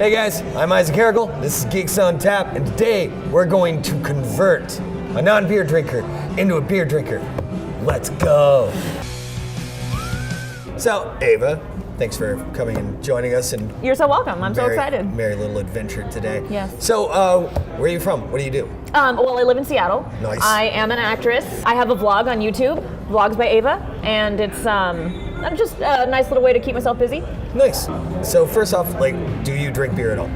Hey guys, I'm Isaac Harrigal. This is Geeks on Tap, and today we're going to convert a non-beer drinker into a beer drinker. Let's go. So, Ava, thanks for coming and joining us. And you're so welcome. I'm so excited. Merry little adventure today. Yes. So, where are you from? What do you do? Well, I live in Seattle. Nice. I am an actress. I have a vlog on YouTube, Vlogs by Ava, and it's just a nice little way to keep myself busy. Nice. So, first off, do you drink beer at all?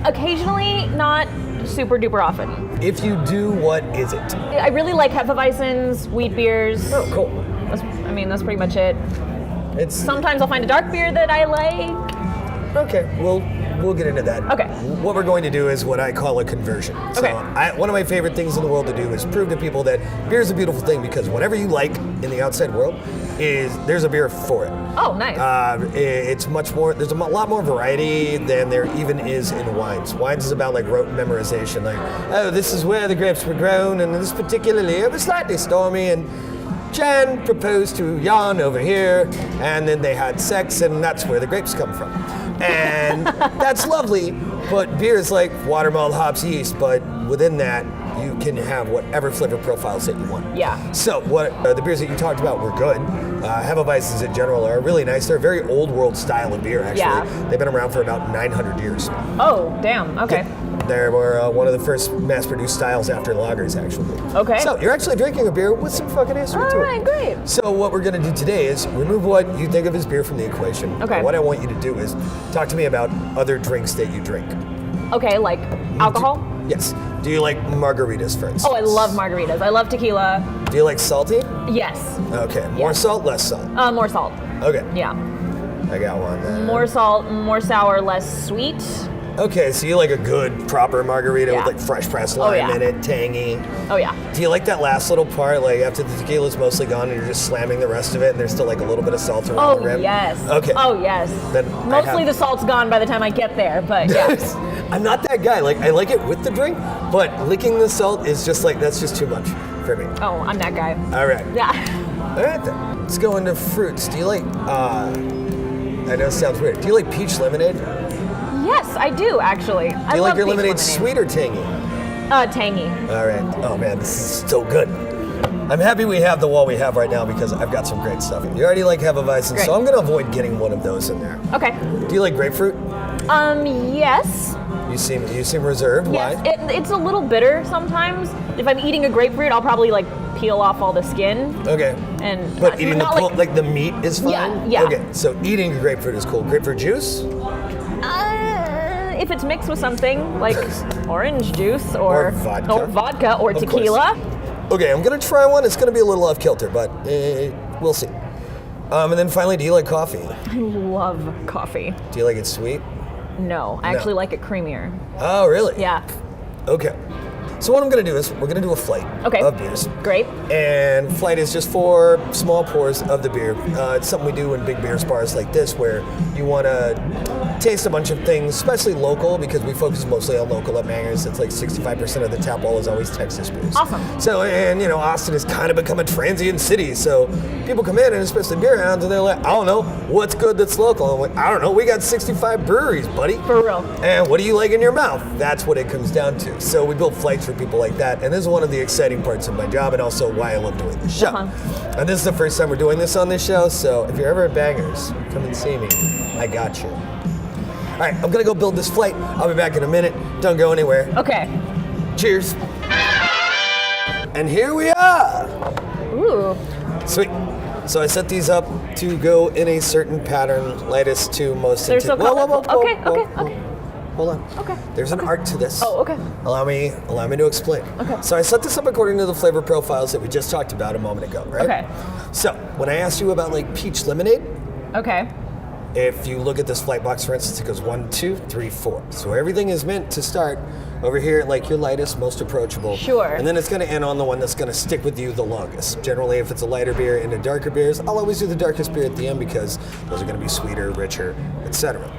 Occasionally, not super duper often. If you do, what is it? I really like Hefeweizens, wheat beers. Oh, cool. That's pretty much it. Sometimes I'll find a dark beer that I like. Okay, we'll get into that. Okay. What we're going to do is what I call a conversion. Okay. So one of my favorite things in the world to do is prove to people that beer is a beautiful thing, because whatever you like in the outside world, there's a beer for it. Oh, nice. It's much more. There's a lot more variety than there even is in wines. Wines is about rote memorization. This is where the grapes were grown, and this particular year it was slightly stormy, and Jan proposed to Jan over here, and then they had sex, and that's where the grapes come from. And that's lovely, but beer is like water, malt, hops, yeast, but within that, you can have whatever flavor profiles that you want. Yeah. So the beers that you talked about were good. Hefeweizens in general are really nice. They're a very old world style of beer, actually. Yeah. They've been around for about 900 years. Oh, damn. Okay. They were one of the first mass-produced styles after lagers, actually. Okay. So you're actually drinking a beer with some fucking history to it. All right, great. So what we're going to do today is remove what you think of as beer from the equation. Okay. What I want you to do is talk to me about other drinks that you drink. Okay, like alcohol? Yes. Do you like margaritas, for instance? Oh, I love margaritas. I love tequila. Do you like salty? Yes. Okay. More salt, less salt? More salt. Okay. Yeah. I got one then. More salt, more sour, less sweet. Okay, so you like a good, proper margarita with fresh pressed lime in it, tangy. Oh, yeah. Do you like that last little part, after the tequila's mostly gone and you're just slamming the rest of it and there's still a little bit of salt around the rim? Oh, yes. Okay. Oh, yes. Then mostly the salt's gone by the time I get there, but yes. I'm not that guy. I like it with the drink, but licking the salt is just that's just too much for me. Oh, I'm that guy. All right. Yeah. All right then. Let's go into fruits. Do you like, I know it sounds weird. Do you like peach lemonade? Yes, I do, actually. Do you like your lemonade sweet or tangy? Tangy. All right. Oh man, this is so good. I'm happy we have the wall we have right now because I've got some great stuff. You already like Hefeweizen, so I'm going to avoid getting one of those in there. Okay. Do you like grapefruit? Yes. You seem reserved. Yes. Why? It's a little bitter sometimes. If I'm eating a grapefruit, I'll probably peel off all the skin. Okay. But eating the meat is fine? Yeah. Okay, so eating grapefruit is cool. Grapefruit juice? If it's mixed with something like orange juice or vodka or tequila. Okay, I'm going to try one. It's going to be a little off kilter, but we'll see. And then finally, do you like coffee? I love coffee. Do you like it sweet? No, I actually like it creamier. Oh, really? Yeah. Okay. So what I'm going to do is we're going to do a flight of beers. Great. And flight is just 4 small pours of the beer. It's something we do in big beer bars like this, where you want to taste a bunch of things, especially local, because we focus mostly on local at Mangers. It's 65% of the tap wall is always Texas beers. Awesome. So, and Austin has kind of become a transient city. So people come in, and especially beer hounds, and they're like, I don't know, what's good that's local? I'm like, I don't know, we got 65 breweries, buddy. For real. And what do you like in your mouth? That's what it comes down to. So we build flights for people like that, and this is one of the exciting parts of my job, and also why I love doing this show. And this is the first time we're doing this on this show, so if you're ever at Bangers, come and see me. I got you. All right, I'm gonna go build this flight. I'll be back in a minute. Don't go anywhere. Okay. Cheers. And here we are. Ooh. Sweet. So I set these up to go in a certain pattern, lightest to most. They're so colorful. Okay. Hold on. Okay. There's an art to this. Oh, okay. Allow me to explain. Okay. So I set this up according to the flavor profiles that we just talked about a moment ago, right? Okay. So when I asked you about peach lemonade, okay. if you look at this flight box, for instance, it goes 1, 2, 3, 4. So everything is meant to start over here at your lightest, most approachable. Sure. And then it's going to end on the one that's going to stick with you the longest. Generally, if it's a lighter beer into darker beers, I'll always do the darkest beer at the end because those are going to be sweeter, richer, etc.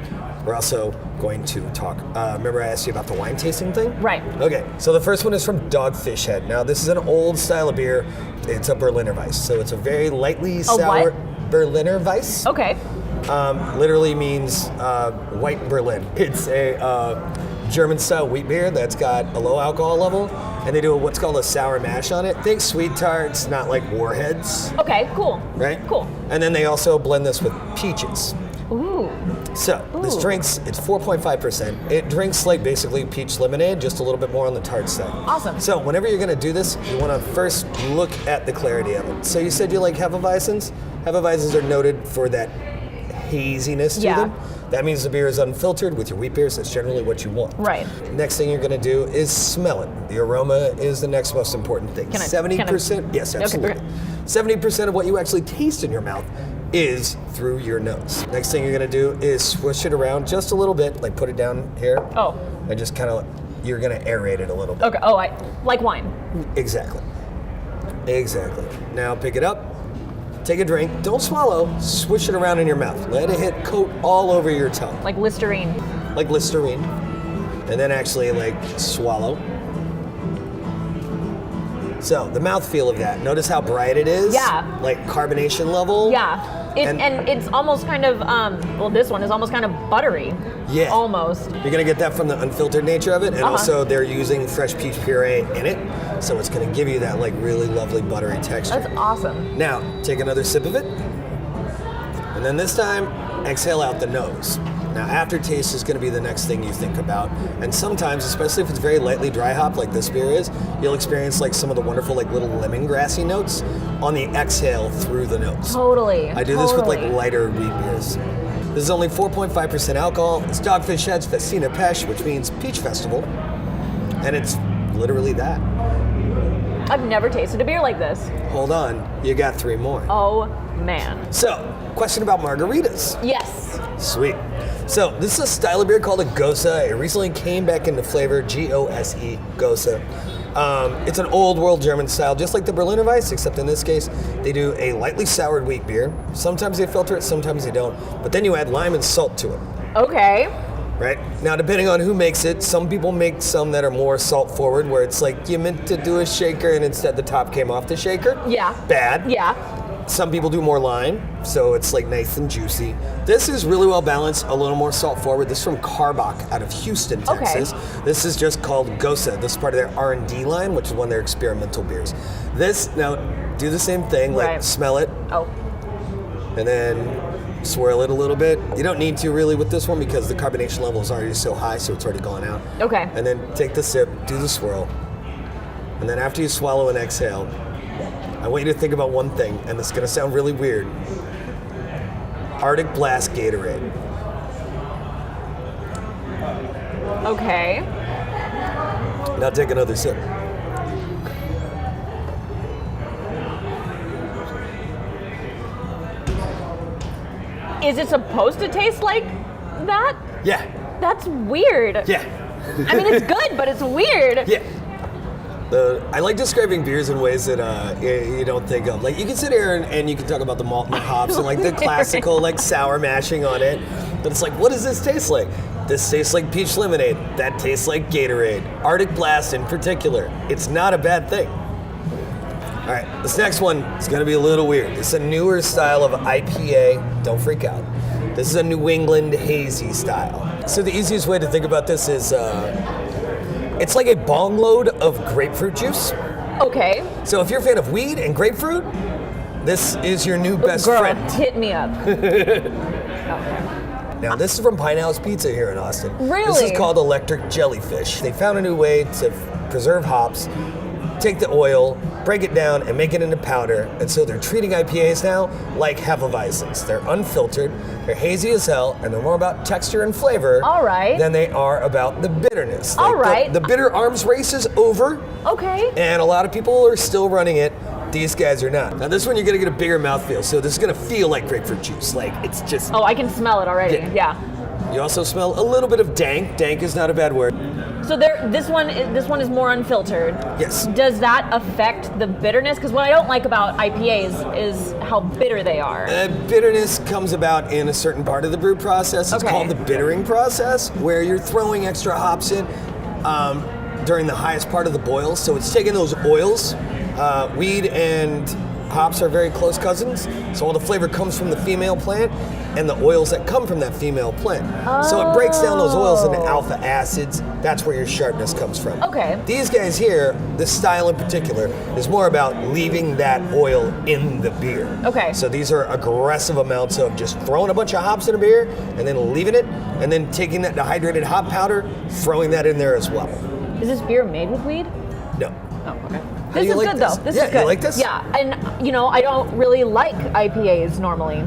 We're also going to talk, remember I asked you about the wine tasting thing? Right. Okay, so the first one is from Dogfish Head. Now, this is an old style of beer. It's a Berliner Weiss, so it's a very lightly sour what? Berliner Weiss. Okay. literally means white Berlin. It's a German-style wheat beer that's got a low alcohol level, and they do what's called a sour mash on it. Think sweet tarts, not like warheads. Okay, cool. Right? Cool. And then they also blend this with peaches. Ooh. So this drinks, it's 4.5%. It drinks like basically peach lemonade, just a little bit more on the tart side. Awesome. So whenever you're gonna do this, you wanna first look at the clarity of it. So you said you like Hefeweizens? Hefeweizens are noted for that haziness to them. That means the beer is unfiltered. With your wheat beers, that's generally what you want. Right. Next thing you're gonna do is smell it. The aroma is the next most important thing. 70%, yes, absolutely. Okay. 70% of what you actually taste in your mouth is through your nose. Next thing you're gonna do is swish it around just a little bit, like put it down here. Oh. And just kind of, you're gonna aerate it a little bit. Okay. Oh, I like wine. Exactly. Exactly. Now pick it up, take a drink, don't swallow, swish it around in your mouth. Let it hit coat all over your tongue. Like Listerine. Like Listerine. And then actually like swallow. So the mouthfeel of that, notice how bright it is? Yeah. Like carbonation level? Yeah. And it's almost kind of, well, this one is almost kind of buttery. Yeah. Almost. You're gonna get that from the unfiltered nature of it, and also they're using fresh peach puree in it, so it's gonna give you that like really lovely buttery texture. That's awesome. Now, take another sip of it, and then this time, exhale out the nose. Now, aftertaste is gonna be the next thing you think about, and sometimes, especially if it's very lightly dry hopped like this beer is, you'll experience like some of the wonderful like little lemongrassy notes on the exhale through the nose. Totally. I do this with like lighter wheat beers. This is only 4.5% alcohol. It's Dogfish Head's Festina Pesh, which means Peach Festival. And it's literally that. I've never tasted a beer like this. Hold on, you got 3 more. Oh, man. So, question about margaritas. Yes. Sweet. So, this is a style of beer called a Gose. It recently came back into flavor, G-O-S-E, Gose. It's an old world German style, just like the Berliner Weiss, except in this case, they do a lightly soured wheat beer. Sometimes they filter it, sometimes they don't. But then you add lime and salt to it. Okay. Right? Now, depending on who makes it, some people make some that are more salt forward, where it's like you meant to do a shaker and instead the top came off the shaker. Yeah. Bad. Yeah. Some people do more lime, so it's like nice and juicy. This is really well balanced, a little more salt forward. This is from Karbach out of Houston, Texas. Okay. This is just called Gose. This is part of their R&D line, which is one of their experimental beers. This, now, do the same thing, like smell it. Oh. And then swirl it a little bit. You don't need to really with this one because the carbonation level is already so high, so it's already gone out. Okay. And then take the sip, do the swirl. And then after you swallow and exhale, I want you to think about one thing, and this is gonna sound really weird. Arctic Blast Gatorade. Okay. Now take another sip. Is it supposed to taste like that? Yeah. That's weird. Yeah. I mean, it's good, but it's weird. Yeah. I like describing beers in ways that you don't think of. Like, you can sit here and you can talk about the malt and the hops and like the classical like sour mashing on it, but it's like, what does this taste like? This tastes like peach lemonade. That tastes like Gatorade. Arctic Blast in particular. It's not a bad thing. All right, this next one is gonna be a little weird. It's a newer style of IPA. Don't freak out. This is a New England hazy style. So the easiest way to think about this is, it's like a bong load of grapefruit juice. Okay. So if you're a fan of weed and grapefruit, this is your new best Girl, friend. hit me up. Now, this is from Pine House Pizza here in Austin. Really? This is called Electric Jellyfish. They found a new way to preserve hops, take the oil, break it down, and make it into powder. And so they're treating IPAs now like Hefeweizens. They're unfiltered, they're hazy as hell, and they're more about texture and flavor All right. than they are about the bitterness. All right. The bitter arms race is over, Okay. and a lot of people are still running it. These guys are not. Now this one you're gonna get a bigger mouthfeel, so this is gonna feel like grapefruit juice. Like, it's just... Oh, I can smell it already. Yeah. Yeah. You also smell a little bit of dank. Dank is not a bad word. So this one is more unfiltered. Yes. Does that affect the bitterness? Because what I don't like about IPAs is how bitter they are. Bitterness comes about in a certain part of the brew process. It's Okay. called the bittering process, where you're throwing extra hops in during the highest part of the boil. So it's taking those oils, weed and hops are very close cousins. So all the flavor comes from the female plant and the oils that come from that female plant. So it breaks down those oils into alpha acids. That's where your sharpness comes from. Okay. These guys here, this style in particular, is more about leaving that oil in the beer. Okay. So these are aggressive amounts of just throwing a bunch of hops in a beer and then leaving it, and then taking that dehydrated hop powder, throwing that in there as well. Is this beer made with weed? No. Oh, okay. How do This you is like good this? though. This Yeah, is good. you like this? Yeah, and I don't really like IPAs normally.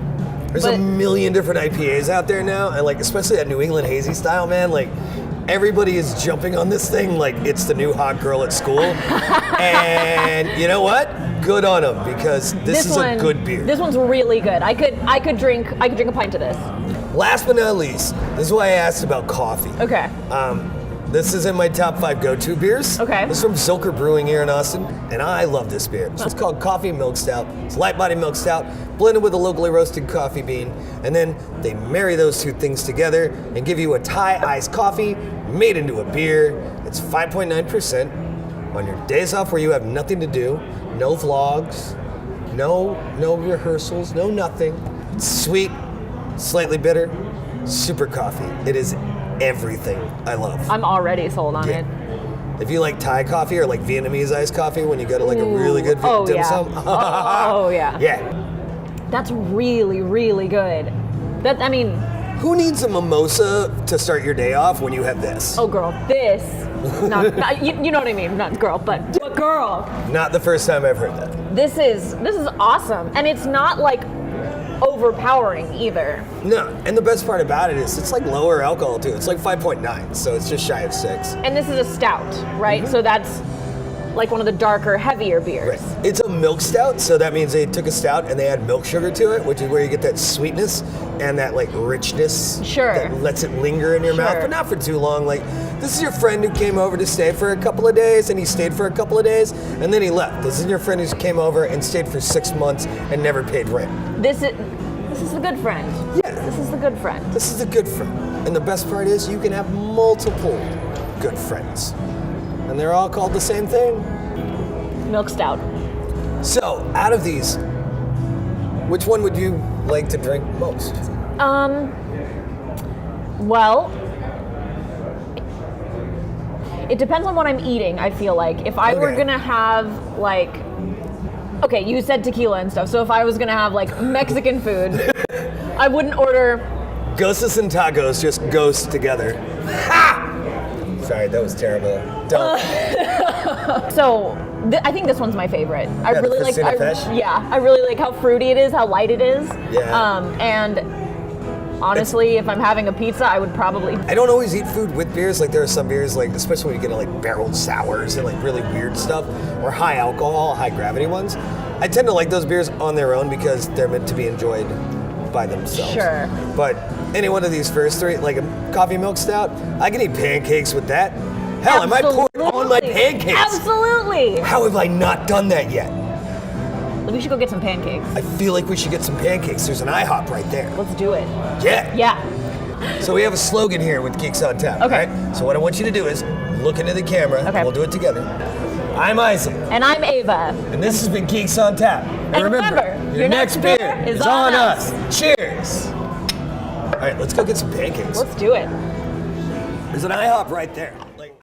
There's a million different IPAs out there now, and like especially that New England hazy style, man. Like everybody is jumping on this thing like it's the new hot girl at school. And you know what? Good on them, because this is a good beer. This one's really good. I could drink a pint of this. Last but not least, this is why I asked about coffee. Okay. This is in my top 5 go-to beers. Okay. This is from Zilker Brewing here in Austin, and I love this beer. So it's called Coffee Milk Stout. It's light body milk stout, blended with a locally roasted coffee bean, and then they marry those two things together and give you a Thai iced coffee made into a beer. It's 5.9%. On your days off where you have nothing to do, no vlogs, no rehearsals, no nothing. It's sweet, slightly bitter, super coffee. It is everything I love. I'm already sold on it. If you like Thai coffee or like Vietnamese iced coffee when you go to like a really good dim sum. Oh yeah. Yeah. That's really, really good. Who needs a mimosa to start your day off when you have this? Oh girl, this. You know what I mean? Not girl, but girl. Not the first time I've heard that. This is awesome, and it's not like overpowering either. No, and the best part about it is it's like lower alcohol too. It's like 5.9, so it's just shy of 6. And this is a stout, right? Mm-hmm. So that's like one of the darker, heavier beers. Right. It's a milk stout, so that means they took a stout and they add milk sugar to it, which is where you get that sweetness and that like richness that lets it linger in your mouth, but not for too long. Like, this is your friend who came over to stay for a couple of days, and he stayed for a couple of days, and then he left. This is your friend who came over and stayed for 6 months and never paid rent. This is the good friend. Yeah. This is the good friend. This is the good friend. And the best part is you can have multiple good friends. And they're all called the same thing. Milk stout. So, out of these, which one would you like to drink most? Well, it depends on what I'm eating, I feel like. If I were gonna have like, okay, you said tequila and stuff, so if I was gonna have like Mexican food, I wouldn't order Goses and tacos just ghost together. Ha! Sorry, that was terrible. Don't. So I think this one's my favorite. I really like. I really like how fruity it is, how light it is. Yeah. And honestly, if I'm having a pizza, I would probably. I don't always eat food with beers. Like there are some beers, like especially when you get like barreled sours and like really weird stuff, or high alcohol, high gravity ones. I tend to like those beers on their own because they're meant to be enjoyed by themselves. Sure. But any one of these first three, like a coffee milk stout, I can eat pancakes with that. Hell, I might pour it on my pancakes. Absolutely. How have I not done that yet? We should go get some pancakes. I feel like we should get some pancakes. There's an IHOP right there. Let's do it. Yeah. Yeah. So we have a slogan here with Geeks on Tap. Okay. Right? So what I want you to do is look into the camera. Okay. And we'll do it together. I'm Isaac. And I'm Ava. And this has been Geeks on Tap. And remember, your next beer is on us. Cheers. All right, let's go get some pancakes. Let's do it. There's an IHOP right there.